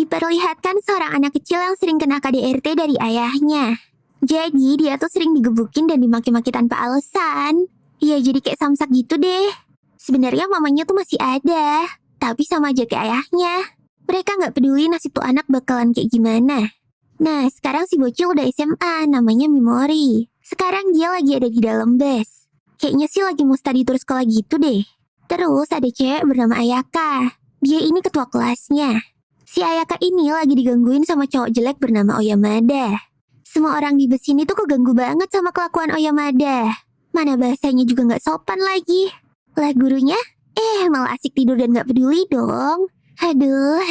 Diperlihatkan seorang anak kecil yang sering kena KDRT dari ayahnya. Jadi dia tuh sering digebukin dan dimaki-maki tanpa alasan. Ya jadi kayak samsak gitu deh. Sebenarnya mamanya tuh masih ada, tapi sama aja kayak ayahnya. Mereka nggak peduli nasib tuh anak bakalan kayak gimana. Nah, sekarang si bocil udah SMA, namanya Mimori. Sekarang dia lagi ada di dalam bus. Kayaknya sih lagi mau study tour sekolah gitu deh. Terus ada cewek bernama Ayaka. Dia ini ketua kelasnya. Si Ayaka ini lagi digangguin sama cowok jelek bernama Oyamada. Semua orang di bus ini tuh keganggu banget sama kelakuan Oyamada. Mana bahasanya juga nggak sopan lagi. Lah gurunya, malah asik tidur dan nggak peduli dong. Aduh.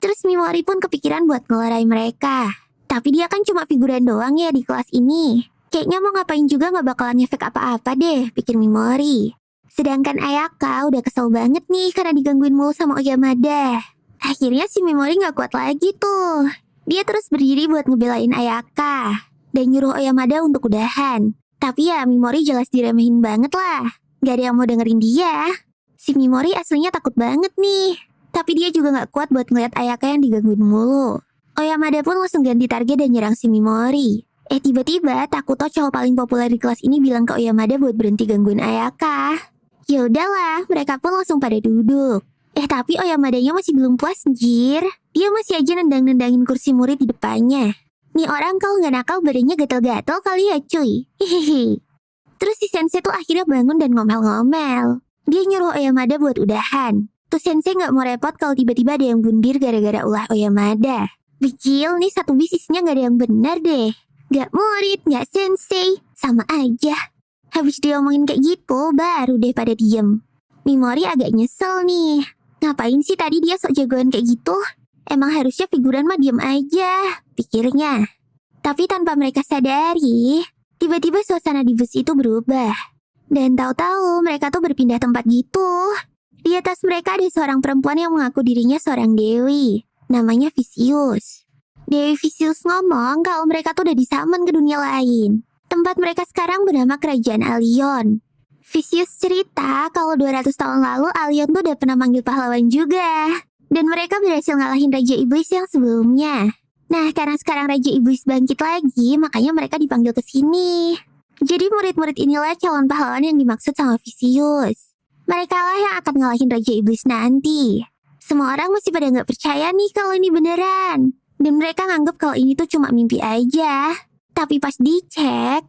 Terus Mimori pun kepikiran buat ngelarai mereka. Tapi dia kan cuma figuran doang ya di kelas ini. Kayaknya mau ngapain juga gak bakalan efek apa-apa deh, pikir Mimori. Sedangkan Ayaka udah kesel banget nih karena digangguin mulu sama Oyamada. Akhirnya si Mimori gak kuat lagi tuh. Dia terus berdiri buat ngebelain Ayaka. Dan nyuruh Oyamada untuk udahan. Tapi ya Mimori jelas diremehin banget lah. Gak ada yang mau dengerin dia. Si Mimori aslinya takut banget nih. Tapi dia juga gak kuat buat ngeliat Ayaka yang digangguin mulu. Oyamada pun langsung ganti target dan nyerang si Mimori. Tiba-tiba Takuto cowok paling populer di kelas ini bilang ke Oyamada buat berhenti gangguin Ayaka. Ya udahlah, mereka pun langsung pada duduk. Tapi Oyamadanya masih belum puas, anjir. Dia masih aja nendang-nendangin kursi murid di depannya. Nih orang kalau nggak nakal badannya gatel-gatel kali ya cuy. Hehehe. Terus si sensei tuh akhirnya bangun dan ngomel-ngomel. Dia nyuruh Oyamada buat udahan. Tuh sensei nggak mau repot kalau tiba-tiba ada yang bundir gara-gara ulah Oyamada. Bicil nih satu bis isinya nggak ada yang benar deh. Gak murid, gak sensei, sama aja. Habis diomongin kayak gitu, baru deh pada diem. Mimori agak nyesel nih. Ngapain sih tadi dia sok jagoan kayak gitu? Emang harusnya figuran mah diem aja, pikirnya. Tapi tanpa mereka sadari, tiba-tiba suasana di bus itu berubah. Dan tahu-tahu mereka tuh berpindah tempat gitu. Di atas mereka ada seorang perempuan yang mengaku dirinya seorang dewi. Namanya Vicious. Dewi Vicious ngomong kalau mereka tuh udah disamon ke dunia lain. Tempat mereka sekarang bernama Kerajaan Alion. Vicious cerita kalau 200 tahun lalu Alion tuh udah pernah manggil pahlawan juga. Dan mereka berhasil ngalahin Raja Iblis yang sebelumnya. Nah, karena sekarang Raja Iblis bangkit lagi, makanya mereka dipanggil ke sini. Jadi murid-murid inilah calon pahlawan yang dimaksud sama Vicious. Mereka lah yang akan ngalahin Raja Iblis nanti. Semua orang masih pada nggak percaya nih kalau ini beneran. Dan mereka nganggep kalau ini tuh cuma mimpi aja. Tapi pas dicek,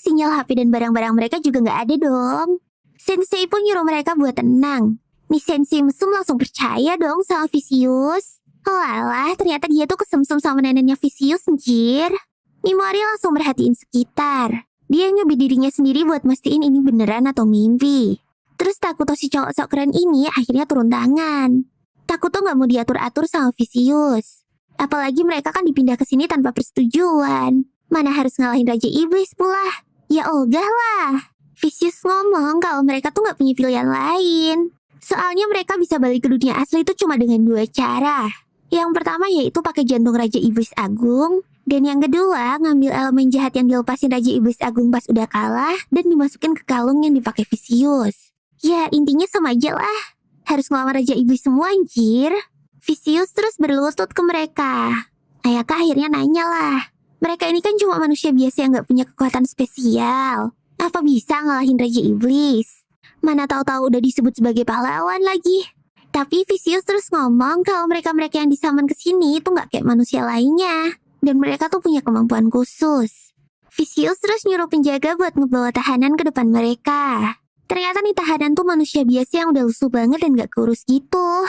sinyal HP dan barang-barang mereka juga nggak ada dong. Sensei pun nyuruh mereka buat tenang. Nih Sensei mesum langsung percaya dong sama Vicious. Walah, ternyata dia tuh kesemsem sama neneknya Vicious, anjir. Mimori langsung merhatiin sekitar. Dia nyubit dirinya sendiri buat mastiin ini beneran atau mimpi. Terus Takuto si cowok sok keren ini akhirnya turun tangan. Takuto nggak mau diatur-atur sama Vicious. Apalagi mereka kan dipindah ke sini tanpa persetujuan. Mana harus ngalahin Raja Iblis pula. Ya ogah lah. Vicious ngomong kalau mereka tuh nggak punya pilihan lain. Soalnya mereka bisa balik ke dunia asli itu cuma dengan 2 cara. Yang pertama yaitu pakai jantung Raja Iblis Agung. Dan yang kedua ngambil elemen jahat yang dilepasin Raja Iblis Agung pas udah kalah dan dimasukin ke kalung yang dipakai Vicious. Ya intinya sama aja lah. Harus ngelawan Raja Iblis semua anjir. Vicious terus berlutut ke mereka. Ayaka akhirnya nanya lah. Mereka ini kan cuma manusia biasa yang gak punya kekuatan spesial. Apa bisa ngalahin Raja Iblis? Mana tahu-tahu udah disebut sebagai pahlawan lagi. Tapi Vicious terus ngomong kalau mereka-mereka yang disamon ke sini itu gak kayak manusia lainnya. Dan mereka tuh punya kemampuan khusus. Vicious terus nyuruh penjaga buat ngebawa tahanan ke depan mereka. Ternyata nih tahanan tuh manusia biasa yang udah lusuh banget dan gak kurus gitu.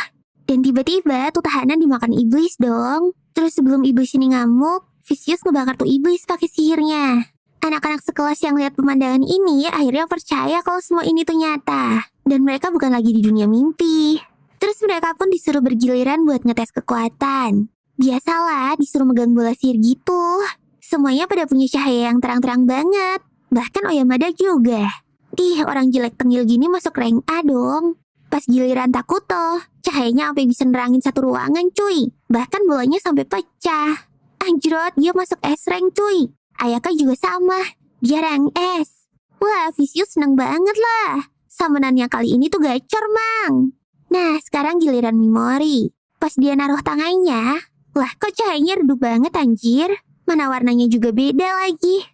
Dan tiba-tiba tuh tahanan dimakan iblis dong. Terus sebelum iblis ini ngamuk, Vicious ngebakar tuh iblis pakai sihirnya. Anak-anak sekelas yang lihat pemandangan ini akhirnya percaya kalau semua ini tuh nyata. Dan mereka bukan lagi di dunia mimpi. Terus mereka pun disuruh bergiliran buat ngetes kekuatan. Biasalah disuruh megang bola sihir gitu. Semuanya pada punya cahaya yang terang-terang banget. Bahkan Oyamada juga. Orang jelek tengil gini masuk rank A dong. Pas giliran Takuto, cahayanya sampai bisa nerangin satu ruangan cuy. Bahkan bolanya sampai pecah. Anjrot, dia masuk S rank cuy. Ayaka juga sama, dia rank S. Wah, Vicious seneng banget lah. Summonan yang kali ini tuh gacor mang. Nah, sekarang giliran Mimori. Pas dia naruh tangannya, lah kok cahayanya redup banget anjir. Mana warnanya juga beda lagi.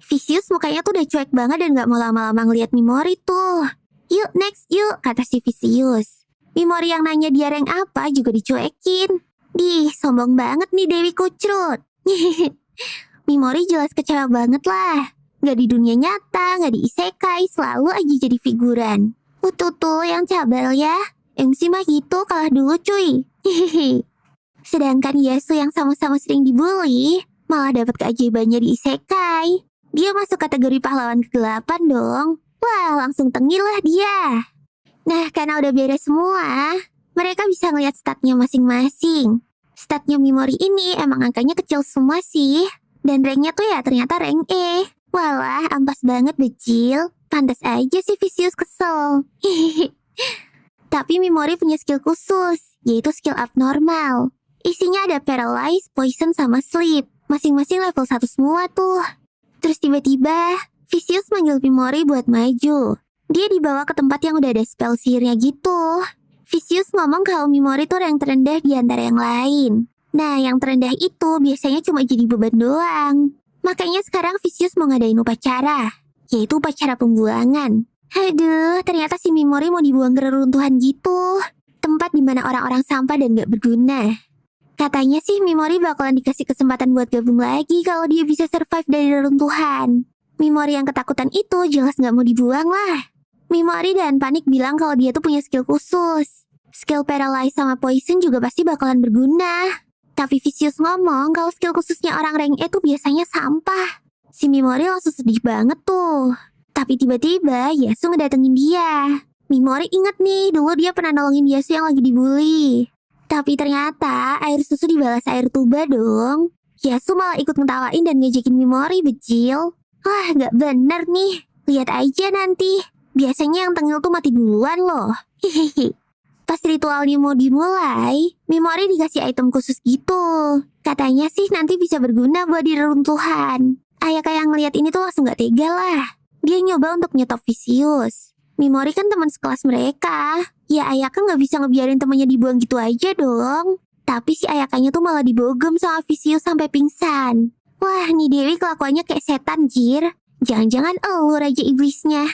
Vicious mukanya tuh udah cuek banget dan gak mau lama-lama ngeliat Mimori tuh. Yuk next yuk, kata si Vicious. Mimori yang nanya dia rank apa juga dicuekin. Sombong banget nih Dewi Kucrut. Mimori jelas kecewa banget lah. Gak di dunia nyata, gak di isekai, selalu aja jadi figuran. Tuh yang cabel ya. MC mah gitu, kalah dulu cuy. Sedangkan Yasu yang sama-sama sering dibully, malah dapat keajaibannya di isekai. Dia masuk kategori pahlawan kegelapan dong. Wah, langsung tengil lah dia. Nah, karena udah beres semua, mereka bisa ngeliat statnya masing-masing. Statnya Mimori ini emang angkanya kecil semua sih. Dan ranknya tuh ya ternyata rank E. Walah, ampas banget becil. Pantas aja sih Vicious kesel. Tapi Mimori punya skill khusus, yaitu skill abnormal. Isinya ada Paralyze, Poison, sama Sleep. Masing-masing level 1 semua tuh. Terus tiba-tiba, Vicious manggil Mimori buat maju. Dia dibawa ke tempat yang udah ada spell sihirnya gitu. Vicious ngomong kalau Mimori tuh rank terendah di antara yang lain. Nah, yang terendah itu biasanya cuma jadi beban doang. Makanya sekarang Vicious mau ngadain upacara, yaitu upacara pembuangan. Aduh, ternyata si Mimori mau dibuang ke reruntuhan gitu. Tempat dimana orang-orang sampah dan gak berguna. Katanya sih Mimori bakalan dikasih kesempatan buat gabung lagi kalau dia bisa survive dari reruntuhan. Mimori yang ketakutan itu jelas gak mau dibuang lah. Mimori dan Panik bilang kalau dia tuh punya skill khusus. Skill Paralyze sama Poison juga pasti bakalan berguna. Tapi Vicious ngomong kalau skill khususnya orang rank E tuh biasanya sampah. Si Mimori langsung sedih banget tuh. Tapi tiba-tiba Yasu ngedatengin dia. Mimori inget nih, dulu dia pernah nolongin Yasu yang lagi dibully. Tapi ternyata air susu dibalas air tuba dong. Yasu malah ikut ngetawain dan ngejekin Mimori becil. Wah, gak bener nih. Lihat aja nanti. Biasanya yang tengil tuh mati duluan loh. Hihihi. Pas ritualnya mau dimulai, Mimori dikasih item khusus gitu. Katanya sih nanti bisa berguna buat di reruntuhan. Ayaka yang ngeliat ini tuh langsung gak tega lah. Dia nyoba untuk nyetop Vicious. Mimori kan teman sekelas mereka. Ya Ayaka gak bisa ngebiarin temannya dibuang gitu aja dong. Tapi si Ayakanya tuh malah dibogem sama Vicious sampai pingsan. Wah, nih Dewi kelakuannya kayak setan jir. Jangan-jangan elu raja iblisnya.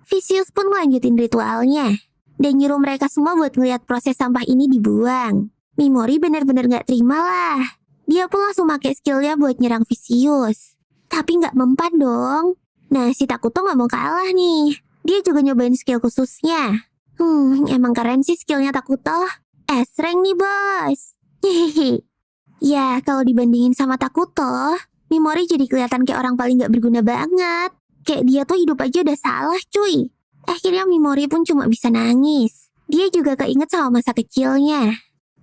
Vicious pun melanjutin ritualnya dan nyuruh mereka semua buat ngeliat proses sampah ini dibuang. Mimori bener-bener gak terima lah. Dia pun langsung pakai skillnya buat nyerang Vicious. Tapi gak mempan dong. Nah, si Takuto gak mau kalah nih. Dia juga nyobain skill khususnya. Emang keren sih skillnya Takuto. S-rank nih bos. Ya, kalau dibandingin sama Takuto, Mimori jadi kelihatan kayak orang paling gak berguna banget. Kayak dia tuh hidup aja udah salah cuy. Akhirnya Mimori pun cuma bisa nangis. Dia juga keinget sama masa kecilnya.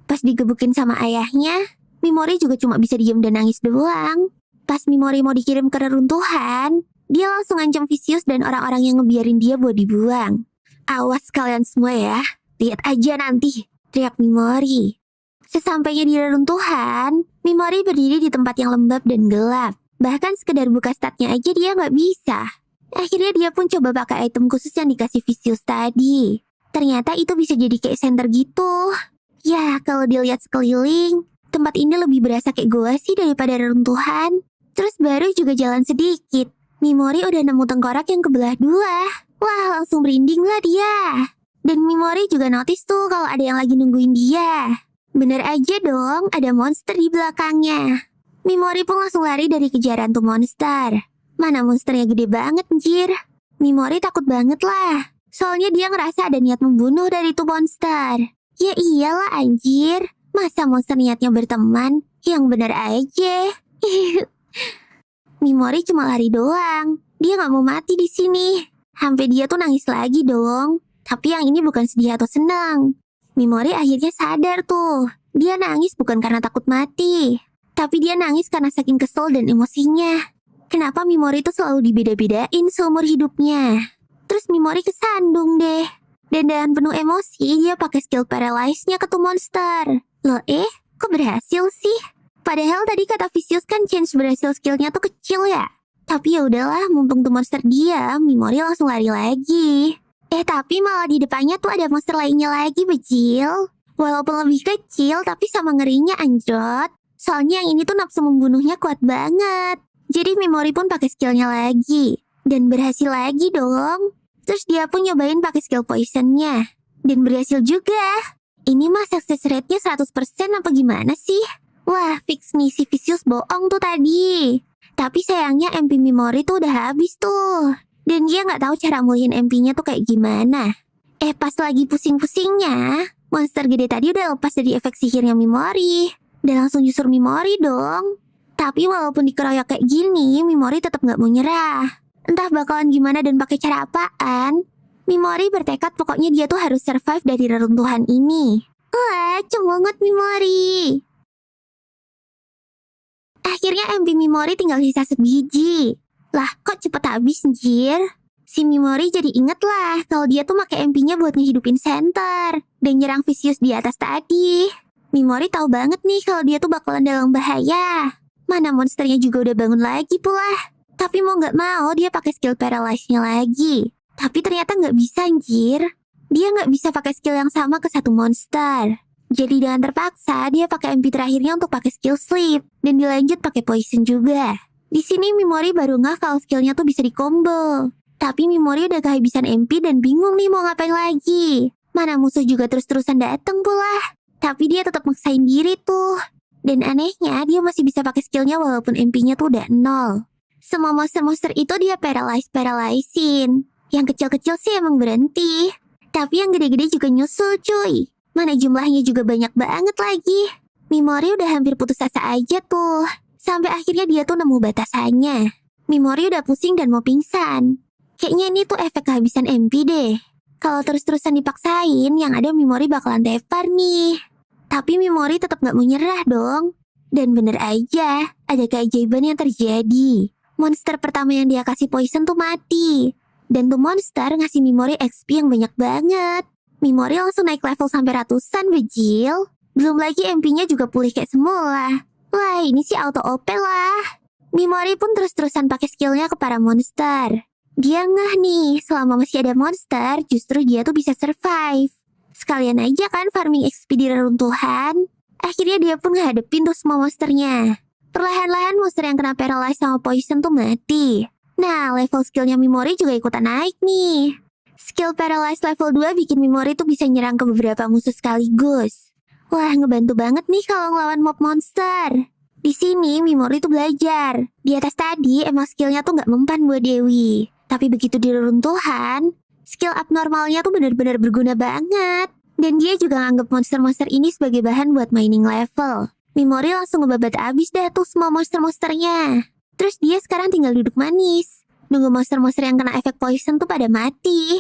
Pas digebukin sama ayahnya, Mimori juga cuma bisa diem dan nangis doang. Pas Mimori mau dikirim ke reruntuhan, dia langsung ngancam Vicious dan orang-orang yang ngebiarin dia buat dibuang. Awas kalian semua ya, lihat aja nanti, teriak Mimori. Sesampainya di reruntuhan, Mimori berdiri di tempat yang lembab dan gelap. Bahkan sekedar buka statnya aja dia nggak bisa. Akhirnya dia pun coba pakai item khusus yang dikasih Vicious tadi. Ternyata itu bisa jadi kayak center gitu. Ya, kalau dilihat sekeliling, tempat ini lebih berasa kayak goa sih daripada reruntuhan. Terus baru juga jalan sedikit. Mimori udah nemu tengkorak yang kebelah dua. Wah, langsung merinding lah dia. Dan Mimori juga notice tuh kalau ada yang lagi nungguin dia. Bener aja dong, ada monster di belakangnya. Mimori pun langsung lari dari kejaran tuh monster. Mana monsternya gede banget anjir. Mimori takut banget lah. Soalnya dia ngerasa ada niat membunuh dari tuh monster. Ya iyalah anjir. Masa monster niatnya berteman? Yang bener aja. Mimori cuma lari doang. Dia gak mau mati di sini. Sampai dia tuh nangis lagi dong. Tapi yang ini bukan sedih atau senang. Mimori akhirnya sadar tuh. Dia nangis bukan karena takut mati. Tapi dia nangis karena saking kesel dan emosinya. Kenapa Mimori tuh selalu dibeda-bedain seumur hidupnya? Terus Mimori kesandung deh. Dan dengan penuh emosi, dia pakai skill Paralyze-nya ke tuh monster. Loh kok berhasil sih? Padahal tadi kata Vicious kan chance berhasil skillnya tuh kecil ya. Tapi ya udahlah, mumpung tuh monster dia, Mimori langsung lari lagi. Tapi malah di depannya tuh ada monster lainnya lagi, becil. Walaupun lebih kecil, tapi sama ngerinya anjrot. Soalnya yang ini tuh nafsu membunuhnya kuat banget. Jadi Mimori pun pakai skillnya lagi. Dan berhasil lagi dong. Terus dia pun nyobain pakai skill poisonnya. Dan berhasil juga. Ini mah success rate-nya 100% apa gimana sih? Wah, fix nih si Vicious bohong tuh tadi. Tapi sayangnya MP Mimori tuh udah habis tuh. Dan dia nggak tahu cara mulihin MP-nya tuh kayak gimana. Pas lagi pusing-pusingnya, monster gede tadi udah lepas dari efek sihirnya Mimori. Dan langsung nyusur Mimori dong. Tapi walaupun dikeroyok kayak gini, Mimori tetap nggak mau nyerah. Entah bakalan gimana dan pakai cara apaan. Mimori bertekad pokoknya dia tuh harus survive dari reruntuhan ini. Wah, cemungut Mimori. Akhirnya MP Mimori tinggal sisa sebiji. Lah, kok cepet habis, anjir? Si Mimori jadi inget lah kalau dia tuh pakai MP-nya buat ngehidupin center dan nyerang Vicious di atas tadi. Mimori tahu banget nih kalau dia tuh bakalan dalam bahaya. Mana monsternya juga udah bangun lagi pula. Tapi mau nggak mau dia pakai skill paralyze-nya lagi. Tapi ternyata nggak bisa anjir. Dia nggak bisa pakai skill yang sama ke satu monster. Jadi dengan terpaksa dia pakai MP terakhirnya untuk pakai skill sleep dan dilanjut pakai poison juga. Di sini Mimori baru ngeh kalau skillnya tuh bisa di-combo. Tapi Mimori udah kehabisan MP dan bingung nih mau ngapain lagi. Mana musuh juga terus-terusan dateng pula. Tapi dia tetap maksain diri tuh. Dan anehnya dia masih bisa pakai skillnya walaupun MP-nya tuh udah 0. Semua monster-monster itu dia paralyze-paralyzein. Yang kecil-kecil sih emang berhenti. Tapi yang gede-gede juga nyusul cuy. Mana jumlahnya juga banyak banget lagi. Mimori udah hampir putus asa aja tuh. Sampai akhirnya dia tuh nemu batasannya. Mimori udah pusing dan mau pingsan. Kayaknya ini tuh efek kehabisan MP deh. Kalau terus-terusan dipaksain, yang ada Mimori bakalan tepar nih. Tapi Mimori tetap gak mau nyerah dong. Dan bener aja, ada keajaiban yang terjadi. Monster pertama yang dia kasih poison tuh mati. Dan tuh monster ngasih Mimori XP yang banyak banget. Mimori langsung naik level sampai ratusan bejil. Belum lagi MP-nya juga pulih kayak semula. Wah, ini sih auto OP lah. Mimori pun terus-terusan pakai skillnya ke para monster. Dia ngeh nih, selama masih ada monster, justru dia tuh bisa survive. Sekalian aja kan farming XP di reruntuhan. Akhirnya dia pun ngehadepin tuh semua monsternya. Perlahan-lahan monster yang kena paralyze sama poison tuh mati. Nah, level skillnya Mimori juga ikutan naik nih. Skill paralyze level 2 bikin Mimori tuh bisa nyerang ke beberapa musuh sekaligus. Wah, ngebantu banget nih kalau ngelawan mob monster. Di sini Mimori tuh belajar. Di atas tadi emang skillnya tuh nggak mempan buat Dewi. Tapi begitu di reruntuhan, skill abnormalnya tuh benar-benar berguna banget. Dan dia juga nganggep monster-monster ini sebagai bahan buat mining level. Mimori langsung ngebabat abis dah tuh semua monster-monsternya. Terus dia sekarang tinggal duduk manis. Nunggu monster-monster yang kena efek poison tuh pada mati.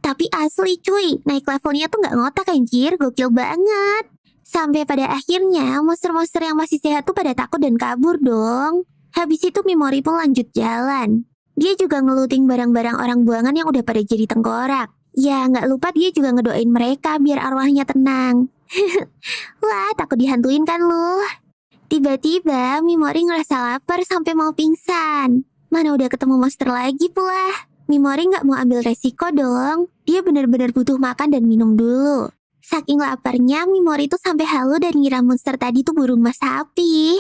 Tapi asli cuy, naik levelnya tuh nggak ngotak anjir, gokil banget. Sampai pada akhirnya monster-monster yang masih sehat tuh pada takut dan kabur dong. Habis itu Mimori pun lanjut jalan. Dia juga ngeluting barang-barang orang buangan yang udah pada jadi tengkorak. Ya, nggak lupa dia juga ngedoain mereka biar arwahnya tenang. Wah, takut dihantuin kan lu? Tiba-tiba Mimori ngerasa lapar sampai mau pingsan. Mana udah ketemu monster lagi pula. Mimori nggak mau ambil resiko dong. Dia benar-benar butuh makan dan minum dulu. Saking laparnya, Mimori tuh sampai halu dan ngira monster tadi tuh burung mas sapi.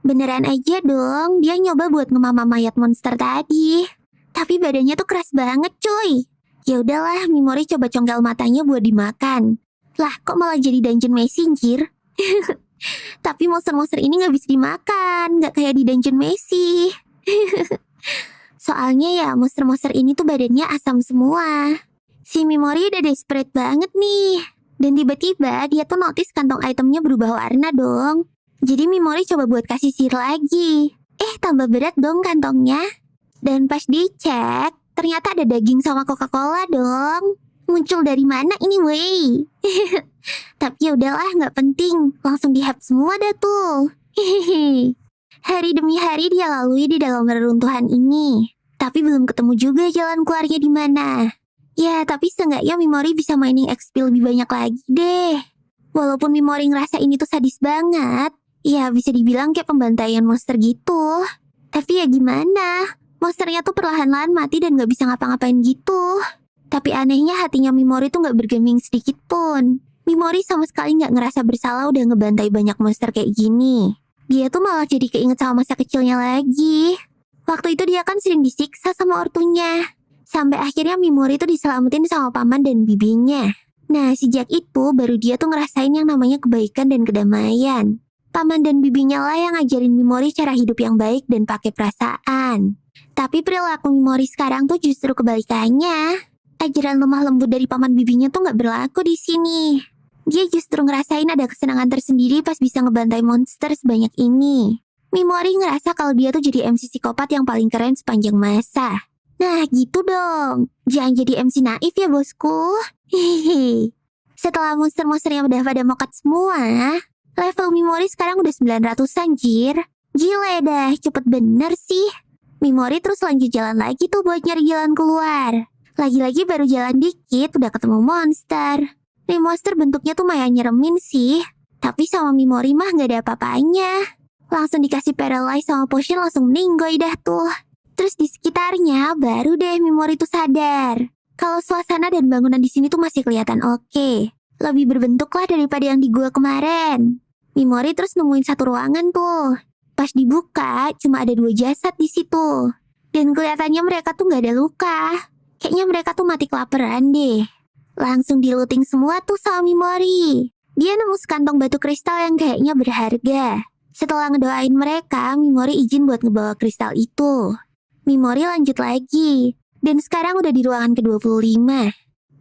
Beneran aja dong, dia nyoba buat ngemama mayat monster tadi. Tapi badannya tuh keras banget cuy. Ya udahlah, Mimori coba congkel matanya buat dimakan. Lah, kok malah jadi dungeon messenger? Tapi monster-monster ini nggak bisa dimakan, nggak kayak di dungeon Messi. Soalnya ya monster-monster ini tuh badannya asam semua. Si Mimori udah desperate banget nih. Dan tiba-tiba dia tuh notice kantong itemnya berubah warna dong. Jadi Mimori coba buat kasih sihir lagi. Tambah berat dong kantongnya. Dan pas dicek, ternyata ada daging sama Coca-Cola dong. Muncul dari mana ini wey? Tapi ya udahlah, nggak penting. Langsung di-hack semua dah tuh. Hari demi hari dia lalui di dalam reruntuhan ini. Tapi belum ketemu juga jalan keluarnya di mana. Ya, tapi seenggaknya Mimori bisa mining XP lebih banyak lagi deh. Walaupun Mimori ngerasa ini tuh sadis banget, ya bisa dibilang kayak pembantaian monster gitu. Tapi ya gimana? Monsternya tuh perlahan-lahan mati dan gak bisa ngapa-ngapain gitu. Tapi anehnya hatinya Mimori tuh gak bergeming sedikit pun. Mimori sama sekali nggak ngerasa bersalah udah ngebantai banyak monster kayak gini. Dia tuh malah jadi keinget sama masa kecilnya lagi. Waktu itu dia kan sering disiksa sama ortunya. Sampai akhirnya Mimori tuh diselamatin sama paman dan bibinya. Nah, sejak itu baru dia tuh ngerasain yang namanya kebaikan dan kedamaian. Paman dan bibinya lah yang ngajarin Mimori cara hidup yang baik dan pakai perasaan. Tapi perilaku Mimori sekarang tuh justru kebalikannya. Ajaran lemah lembut dari paman bibinya tuh nggak berlaku di sini. Dia justru ngerasain ada kesenangan tersendiri pas bisa ngebantai monster sebanyak ini. Mimori ngerasa kalau dia tuh jadi MC psikopat yang paling keren sepanjang masa. Nah gitu dong, jangan jadi MC naif ya bosku. Hehehe. Setelah monster-monsternya udah pada mokat semua, level Mimori sekarang udah 900 anjir. Gila dah, cepet bener sih. Mimori terus lanjut jalan lagi tuh buat nyari jalan keluar. Lagi-lagi baru jalan dikit udah ketemu monster. Nih monster bentuknya tuh mayan nyeremin sih. Tapi sama Mimori mah gak ada apa-apanya. Langsung dikasih paralyze sama potion langsung meninggoy dah tuh. Terus di sekitarnya baru deh Mimori tuh sadar. Kalau suasana dan bangunan di sini tuh masih kelihatan oke. Lebih berbentuk lah daripada yang di gua kemarin. Mimori terus nemuin satu ruangan tuh. Pas dibuka cuma ada 2 jasad di situ. Dan kelihatannya mereka tuh gak ada luka. Kayaknya mereka tuh mati kelaparan deh. Langsung diluting semua tuh sama Mimori. Dia nemu sekantong batu kristal yang kayaknya berharga. Setelah ngedoain mereka, Mimori izin buat ngebawa kristal itu. Mimori lanjut lagi. Dan sekarang udah di ruangan ke-25.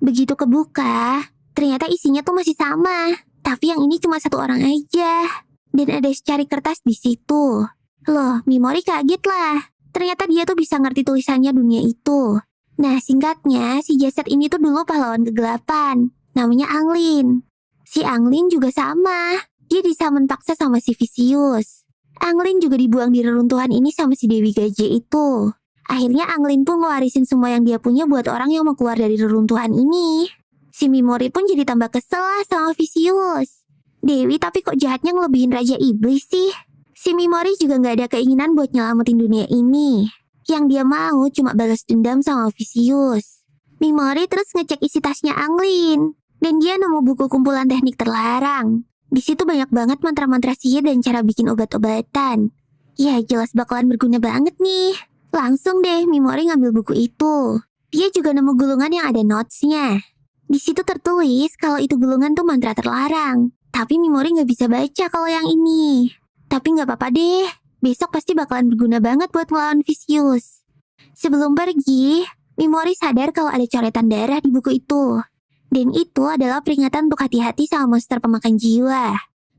Begitu kebuka, ternyata isinya tuh masih sama. Tapi yang ini cuma 1 orang aja. Dan ada secari kertas di situ. Loh, Mimori kaget lah. Ternyata dia tuh bisa ngerti tulisannya dunia itu. Nah, singkatnya, si jasad ini tuh dulu pahlawan kegelapan. Namanya Anglin. Si Anglin juga sama. Dia disamen paksa sama si Vicious. Anglin juga dibuang di reruntuhan ini sama si Dewi Gaje itu. Akhirnya Anglin pun ngewarisin semua yang dia punya buat orang yang mau keluar dari reruntuhan ini. Si Mimori pun jadi tambah kesel lah sama Vicious. Dewi tapi kok jahatnya ngelebihin Raja Iblis sih? Si Mimori juga gak ada keinginan buat nyelamatin dunia ini. Yang dia mau cuma balas dendam sama Vicious. Mimori terus ngecek isi tasnya Anglin. Dan dia nemu buku kumpulan teknik terlarang. Di situ banyak banget mantra-mantra sihir dan cara bikin obat-obatan. Ya jelas bakalan berguna banget nih. Langsung deh Mimori ngambil buku itu. Dia juga nemu gulungan yang ada notes-nya. Di situ tertulis kalau itu gulungan tuh mantra terlarang. Tapi Mimori nggak bisa baca kalau yang ini. Tapi nggak apa-apa deh. Besok pasti bakalan berguna banget buat melawan Vicious. Sebelum pergi, Mimori sadar kalau ada coretan darah di buku itu. Dan itu adalah peringatan untuk hati-hati sama monster pemakan jiwa.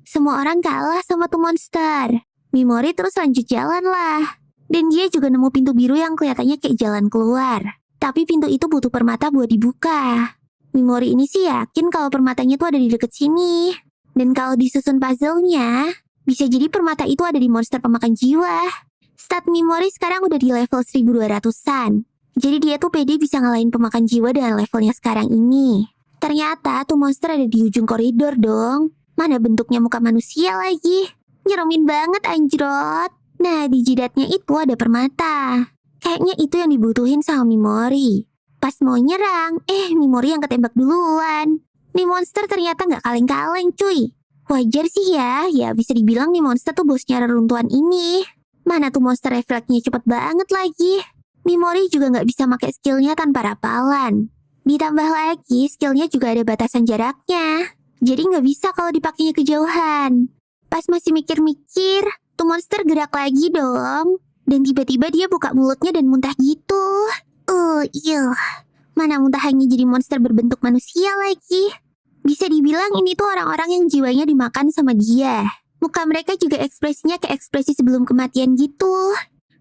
Semua orang kalah sama tuh monster. Mimori terus lanjut jalan lah. Dan dia juga nemu pintu biru yang kelihatannya kayak jalan keluar. Tapi pintu itu butuh permata buat dibuka. Mimori ini sih yakin kalau permatanya tuh ada di deket sini. Dan kalau disusun puzzle-nya, bisa jadi permata itu ada di monster pemakan jiwa. Stat Mimori sekarang udah di level 1200-an. Jadi dia tuh pede bisa ngalahin pemakan jiwa dengan levelnya sekarang ini. Ternyata tuh monster ada di ujung koridor dong. Mana bentuknya muka manusia lagi. Nyeremin banget anjrot. Nah di jidatnya itu ada permata. Kayaknya itu yang dibutuhin sama Mimori. Pas mau nyerang, Mimori yang ketembak duluan. Nih monster ternyata gak kaleng-kaleng cuy. Wajar sih ya bisa dibilang nih monster tuh bosnya reruntuhan ini. Mana tuh monster refleksnya cepet banget lagi. Mimori juga gak bisa pakai skillnya tanpa rapalan. Ditambah lagi skillnya juga ada batasan jaraknya. Jadi gak bisa kalau dipakainya kejauhan. Pas masih mikir-mikir, tuh monster gerak lagi dong. Dan tiba-tiba dia buka mulutnya dan muntah gitu. Iya. Mana muntahannya jadi monster berbentuk manusia lagi. Bisa dibilang ini tuh orang-orang yang jiwanya dimakan sama dia. Muka mereka juga ekspresinya kayak ekspresi sebelum kematian gitu.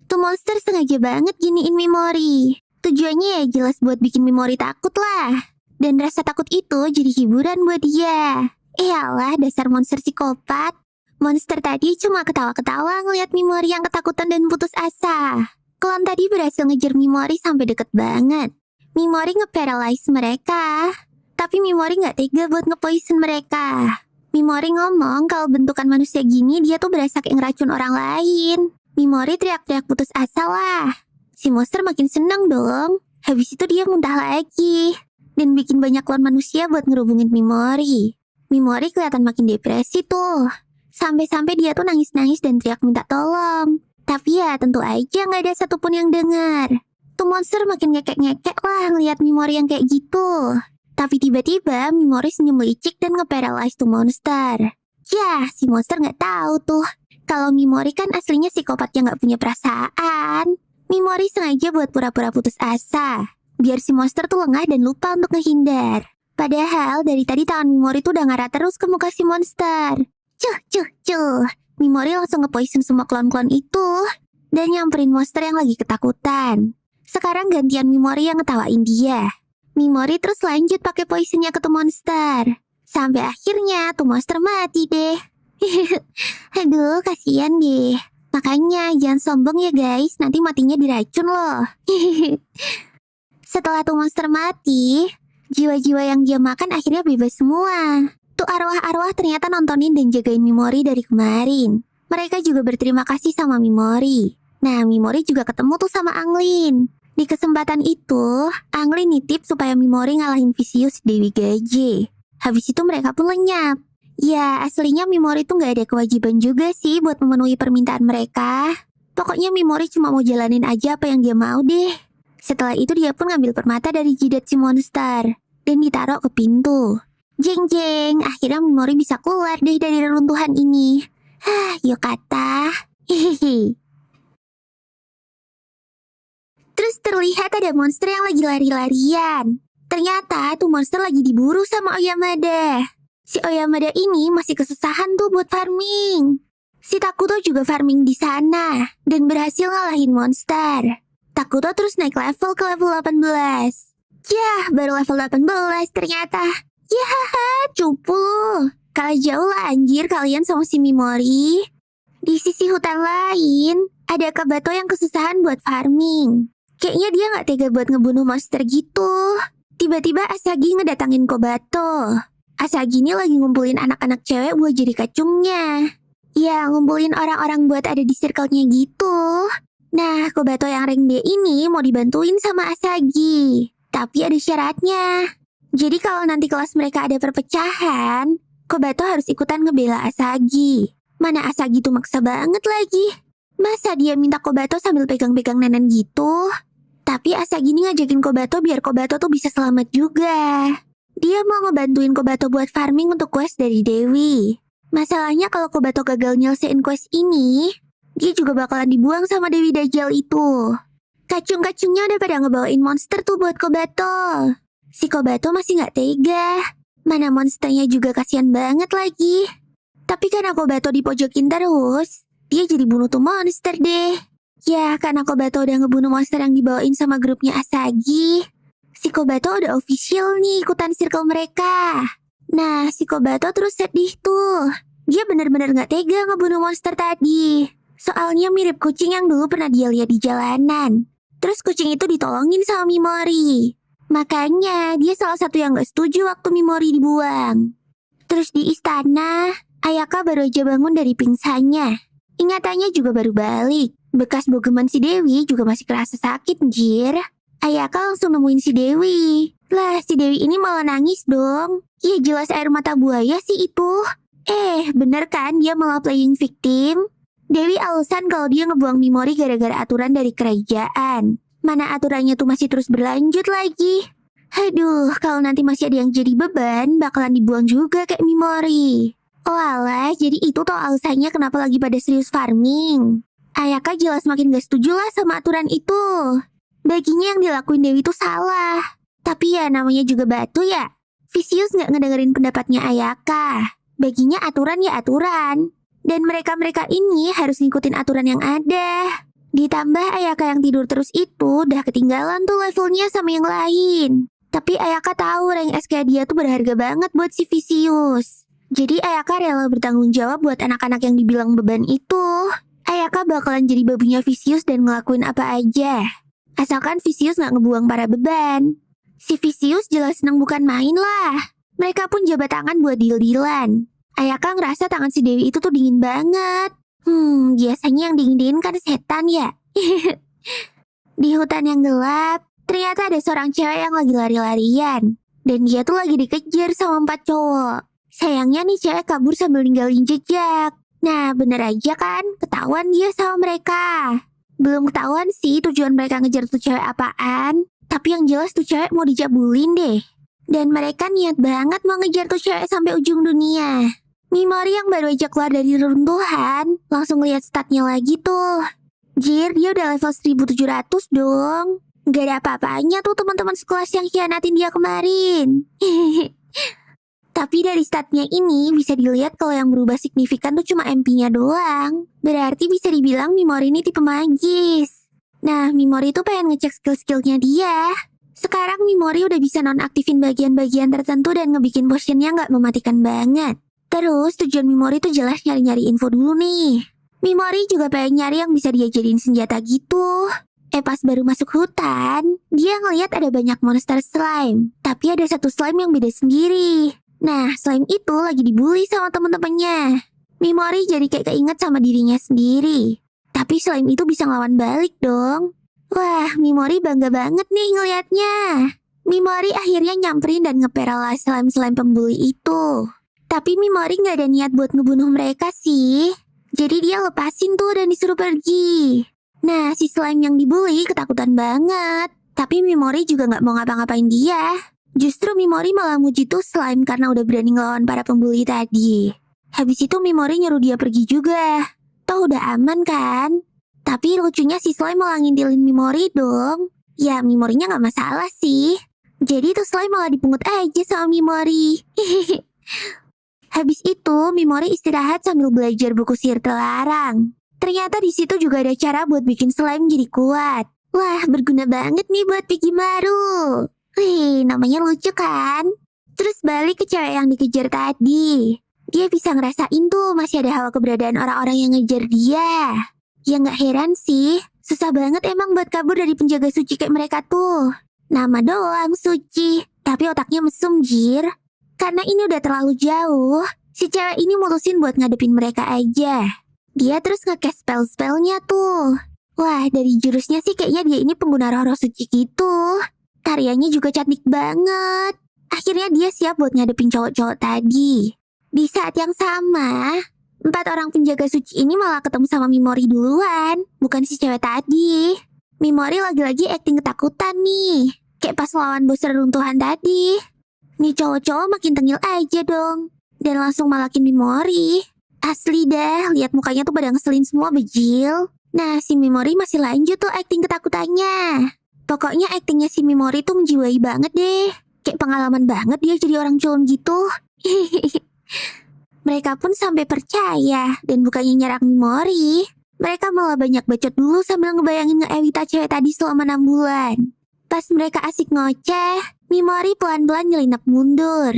Tuh monster sengaja banget giniin Mimori. Tujuannya ya jelas buat bikin Mimori takut lah. Dan rasa takut itu jadi hiburan buat dia. Alah dasar monster psikopat. Monster tadi cuma ketawa-ketawa ngeliat Mimori yang ketakutan dan putus asa. Klon tadi berhasil ngejar Mimori sampai deket banget. Mimori nge-paralyze mereka. Tapi Mimori gak tega buat nge-poison mereka. Mimori ngomong kalau bentukan manusia gini dia tuh berasa kayak ngeracun orang lain. Mimori teriak-teriak putus asa lah. Si monster makin seneng dong. Habis itu dia muntah lagi. Dan bikin banyak klon manusia buat ngerubungin Mimori. Mimori kelihatan makin depresi tuh. Sampai-sampai dia tuh nangis-nangis dan teriak minta tolong. Tapi ya tentu aja nggak ada satupun yang dengar. Tuh monster makin ngekek-ngekek lah ngeliat Mimori yang kayak gitu. Tapi tiba-tiba Mimori senyum licik dan nge-paralyze tuh monster. Yah, si monster nggak tahu tuh. Kalau Mimori kan aslinya psikopat yang nggak punya perasaan. Mimori sengaja buat pura-pura putus asa. Biar si monster tuh lengah dan lupa untuk ngehindar. Padahal dari tadi tangan Mimori tuh udah ngarah terus ke muka si monster. Cuh. Mimori langsung nge-poison semua klon-klon itu. Dan nyamperin monster yang lagi ketakutan. Sekarang gantian Mimori yang ngetawain dia. Mimori terus lanjut pakai poisonnya ke tuh monster. Sampai akhirnya tuh monster mati deh. Aduh, kasihan deh. Makanya jangan sombong ya guys, nanti matinya diracun loh. Setelah tuh monster mati, jiwa-jiwa yang dia makan akhirnya bebas semua. Tuh arwah-arwah ternyata nontonin dan jagain Mimori dari kemarin. Mereka juga berterima kasih sama Mimori. Nah, Mimori juga ketemu tuh sama Anglin. Di kesempatan itu, Anglin nitip supaya Mimori ngalahin Vicious Dewi Gaje. Habis itu mereka pun lenyap. Ya, aslinya Mimori tuh gak ada kewajiban juga sih buat memenuhi permintaan mereka. Pokoknya Mimori cuma mau jalanin aja apa yang dia mau deh. Setelah itu dia pun ngambil permata dari jidat si monster dan ditaruh ke pintu. Jeng, akhirnya Mimori bisa keluar deh dari reruntuhan ini. Yuk kata. Hehehe. Terus terlihat ada monster yang lagi lari-larian. Ternyata tuh monster lagi diburu sama Oyamada. Si Oyamada ini masih kesusahan tuh buat farming. Si Takuto juga farming di sana dan berhasil ngalahin monster. Takuto terus naik level ke level 18. Yah, baru level 18 ternyata. Yah, cupu lu. Kalah jauh lah anjir kalian sama si Mimori. Di sisi hutan lain, ada Kabato yang kesusahan buat farming. Kayaknya dia gak tega buat ngebunuh monster gitu. Tiba-tiba Asagi ngedatangin Kobato. Asagi ini lagi ngumpulin anak-anak cewek buat jadi kacungnya. Ya, ngumpulin orang-orang buat ada di circle-nya gitu. Nah, Kobato yang rank D ini mau dibantuin sama Asagi. Tapi ada syaratnya. Jadi kalau nanti kelas mereka ada perpecahan, Kobato harus ikutan ngebela Asagi. Mana Asagi tuh maksa banget lagi. Masa dia minta Kobato sambil pegang-pegang nenen gitu? Tapi Asagi ini ngajakin Kobato biar Kobato tuh bisa selamat juga. Dia mau ngebantuin Kobato buat farming untuk quest dari Dewi. Masalahnya kalau Kobato gagal nyelesain quest ini, dia juga bakalan dibuang sama Dewi Dajjal itu. Kacung-kacungnya udah pada ngebawain monster tuh buat Kobato. Si Kobato masih gak tega. Mana monsternya juga kasihan banget lagi. Tapi karena Kobato dipojokin terus, dia jadi bunuh tuh monster deh. Ya, karena Kobato udah ngebunuh monster yang dibawain sama grupnya Asagi, si Kobato udah official nih ikutan circle mereka. Nah, si Kobato terus sedih tuh. Dia bener-bener gak tega ngebunuh monster tadi. Soalnya mirip kucing yang dulu pernah dia lihat di jalanan. Terus kucing itu ditolongin sama Mimori. Makanya dia salah satu yang gak setuju waktu Mimori dibuang. Terus di istana, Ayaka baru aja bangun dari pingsannya. Ingatannya juga baru balik. Bekas bogeman si Dewi juga masih kerasa sakit, jir. Ayaka langsung nemuin si Dewi. Lah, si Dewi ini malah nangis dong. Ya jelas air mata buaya sih itu. Bener kan dia malah playing victim? Dewi alasan kalau dia ngebuang Mimori gara-gara aturan dari kerajaan. Mana aturannya tuh masih terus berlanjut lagi. Aduh, kalau nanti masih ada yang jadi beban, bakalan dibuang juga kayak Mimori. Oh alah, jadi itu toh alasannya kenapa lagi pada serius farming. Ayaka jelas makin gak setuju lah sama aturan itu. Baginya yang dilakuin Dewi tuh salah. Tapi ya namanya juga batu ya. Vicious gak ngedengerin pendapatnya Ayaka. Baginya aturan ya aturan. Dan mereka-mereka ini harus ngikutin aturan yang ada. Ditambah Ayaka yang tidur terus itu udah ketinggalan tuh levelnya sama yang lain. Tapi Ayaka tahu rank SK dia tuh berharga banget buat si Vicious. Jadi Ayaka rela bertanggung jawab buat anak-anak yang dibilang beban itu. Ayaka bakalan jadi babunya Vicious dan ngelakuin apa aja. Asalkan Vicious gak ngebuang para beban. Si Vicious jelas seneng bukan main lah. Mereka pun jabat tangan buat deal-dealan. Ayaka ngerasa tangan si Dewi itu tuh dingin banget. Biasanya yang dingin-dingin kan setan ya. Di hutan yang gelap, ternyata ada seorang cewek yang lagi lari-larian. Dan dia tuh lagi dikejar sama 4 cowok. Sayangnya nih cewek kabur sambil ninggalin jejak. Nah, bener aja kan, ketahuan dia sama mereka. Belum ketahuan sih tujuan mereka ngejar tuh cewek apaan. Tapi yang jelas tuh cewek mau dijabulin deh. Dan mereka niat banget mau ngejar tuh cewek sampai ujung dunia. Mimori yang baru aja keluar dari reruntuhan, langsung lihat statnya lagi tuh. Jir, dia udah level 1700 dong. Gak ada apa-apanya tuh teman-teman sekelas yang khianatin dia kemarin. Tapi dari statnya ini bisa dilihat kalau yang berubah signifikan tuh cuma MP-nya doang. Berarti bisa dibilang Mimori ini tipe magis. Nah, Mimori tuh pengen ngecek skill-skillnya dia. Sekarang Mimori udah bisa nonaktifin bagian-bagian tertentu dan ngebikin potionnya nggak mematikan banget. Terus tujuan Mimori tuh jelas nyari-nyari info dulu nih. Mimori juga pengen nyari yang bisa dia jadiin senjata gitu. Pas baru masuk hutan, dia ngeliat ada banyak monster slime. Tapi ada satu slime yang beda sendiri. Nah, slime itu lagi dibully sama temen-temennya. Mimori jadi kayak keinget sama dirinya sendiri. Tapi slime itu bisa ngelawan balik dong. Wah, Mimori bangga banget nih ngeliatnya. Mimori akhirnya nyamperin dan ngeparalyze slime-slime pembuli itu. Tapi Mimori gak ada niat buat ngebunuh mereka sih. Jadi dia lepasin tuh dan disuruh pergi. Nah, si slime yang dibully ketakutan banget. Tapi Mimori juga gak mau ngapa-ngapain dia. Justru Mimori malah muji tuh slime karena udah berani ngelawan para pembuli tadi. Habis itu Mimori nyuruh dia pergi juga. Toh udah aman kan? Tapi lucunya si slime malah ngintilin Mimori dong. Ya Mimorinya gak masalah sih. Jadi tuh slime malah dipungut aja sama Mimori. Habis itu Mimori istirahat sambil belajar buku sihir terlarang. Ternyata di situ juga ada cara buat bikin slime jadi kuat. Wah, berguna banget nih buat Pigimaru. Wih, namanya lucu kan? Terus balik ke cewek yang dikejar tadi. Dia bisa ngerasain tuh masih ada hawa keberadaan orang-orang yang ngejar dia. Ya nggak heran sih, susah banget emang buat kabur dari penjaga suci kayak mereka tuh. Nama doang suci, tapi otaknya mesum jir. Karena ini udah terlalu jauh, si cewek ini mutusin buat ngadepin mereka aja. Dia terus nge-cast spell-spellnya tuh. Wah, dari jurusnya sih kayaknya dia ini pengguna roh-roh suci gitu. Tariannya juga cantik banget. Akhirnya dia siap buat ngadepin cowok-cowok tadi. Di saat yang sama, 4 orang penjaga suci ini malah ketemu sama Mimori duluan, bukan si cewek tadi. Mimori lagi-lagi acting ketakutan nih, kayak pas lawan bos reruntuhan tadi. Nih cowok-cowok makin tengil aja dong, dan langsung malakin Mimori. Asli dah, lihat mukanya tuh pada ngeselin semua bejil. Nah, si Mimori masih lanjut tuh acting ketakutannya. Pokoknya actingnya si Mimori tuh menjiwai banget deh. Kayak pengalaman banget dia jadi orang culun gitu. Mereka pun sampai percaya, dan bukannya nyerang Mimori. Mereka malah banyak bacot dulu sambil ngebayangin nge-Ewita cewek tadi selama 6 bulan. Pas mereka asik ngoceh, Mimori pelan-pelan nyelinap mundur.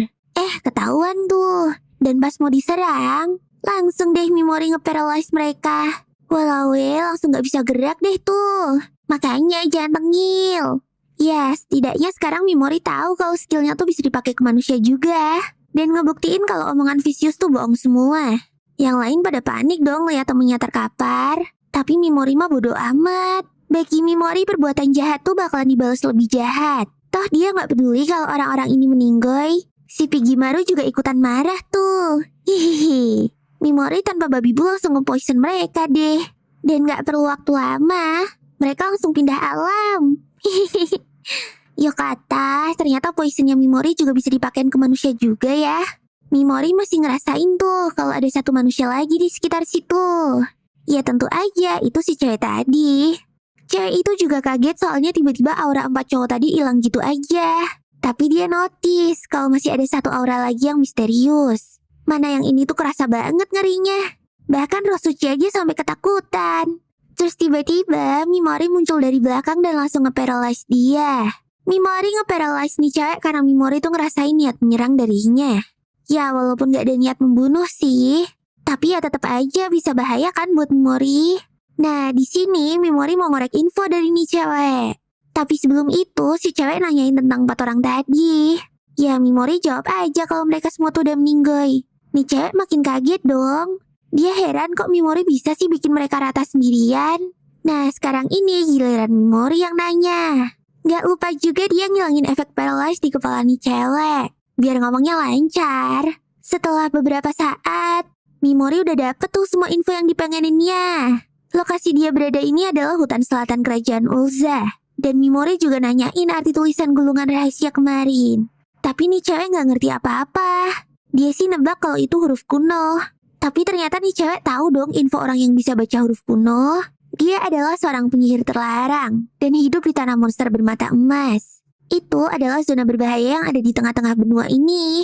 Ketahuan tuh. Dan pas mau diserang, langsung deh Mimori nge-paralyze mereka. Walau langsung gak bisa gerak deh tuh. Makanya jangan tengil. Ya, setidaknya sekarang Mimori tahu kalau skillnya tuh bisa dipakai ke manusia juga. Dan ngebuktiin kalau omongan Vicious tuh bohong semua. Yang lain pada panik dong lihat temennya terkapar. Tapi Mimori mah bodo amat. Bagi Mimori perbuatan jahat tuh bakalan dibalas lebih jahat. Toh dia gak peduli kalau orang-orang ini meninggoy. Si Pigimaru juga ikutan marah tuh. Hihihi. Mimori tanpa babi bu langsung nge-poison mereka deh. Dan gak perlu waktu lama, mereka langsung pindah alam. Hihihi. Yokata, ternyata poisonnya Mimori juga bisa dipakai ke manusia juga ya. Mimori masih ngerasain tuh kalau ada satu manusia lagi di sekitar situ. Ya tentu aja, itu si cewek tadi. Cewek itu juga kaget soalnya tiba-tiba aura 4 cowok tadi hilang gitu aja. Tapi dia notice kalau masih ada satu aura lagi yang misterius. Mana yang ini tuh kerasa banget ngerinya. Bahkan roh suci aja sampai ketakutan. Terus tiba-tiba Mimori muncul dari belakang dan langsung nge-paralyze dia. Mimori nge-paralyze nih cewek karena Mimori tuh ngerasain niat menyerang darinya. Ya walaupun gak ada niat membunuh sih, tapi ya tetap aja bisa bahaya kan buat Mimori. Nah di sini Mimori mau ngorek info dari nih cewek. Tapi sebelum itu si cewek nanyain tentang 4 orang tadi. Ya Mimori jawab aja kalau mereka semua tuh udah meninggoy. Nih cewek makin kaget dong. Dia heran kok Mimori bisa sih bikin mereka rata sendirian. Nah sekarang ini giliran Mimori yang nanya. Gak lupa juga dia ngilangin efek paralyze di kepala nih cewek. Biar ngomongnya lancar. Setelah beberapa saat, Mimori udah dapet tuh semua info yang dipengeninnya. Lokasi dia berada ini adalah hutan selatan kerajaan Ulza. Dan Mimori juga nanyain arti tulisan gulungan rahasia kemarin. Tapi nih cewek gak ngerti apa-apa. Dia sih nebak kalau itu huruf kuno. Tapi ternyata nih cewek tahu dong info orang yang bisa baca huruf kuno. Dia adalah seorang penyihir terlarang dan hidup di tanah monster bermata emas. Itu adalah zona berbahaya yang ada di tengah-tengah benua ini.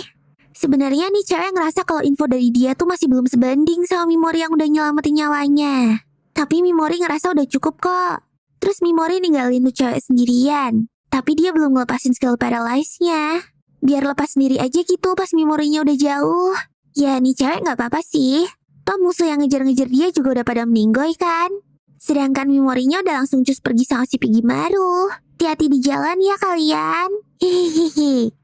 Sebenarnya nih cewek ngerasa kalau info dari dia tuh masih belum sebanding sama Mimori yang udah nyelamatin nyawanya. Tapi Mimori ngerasa udah cukup kok. Terus Mimori ninggalin tuh cewek sendirian. Tapi dia belum ngelepasin skill paralyze-nya. Biar lepas sendiri aja gitu pas Mimorinya udah jauh. Ya nih cewek gak apa-apa sih. Toh musuh yang ngejar-ngejar dia juga udah pada meninggoy kan. Sedangkan Mimorinya udah langsung cus pergi sama si Piggy Maru. Hati-hati di jalan ya kalian. Hihihi.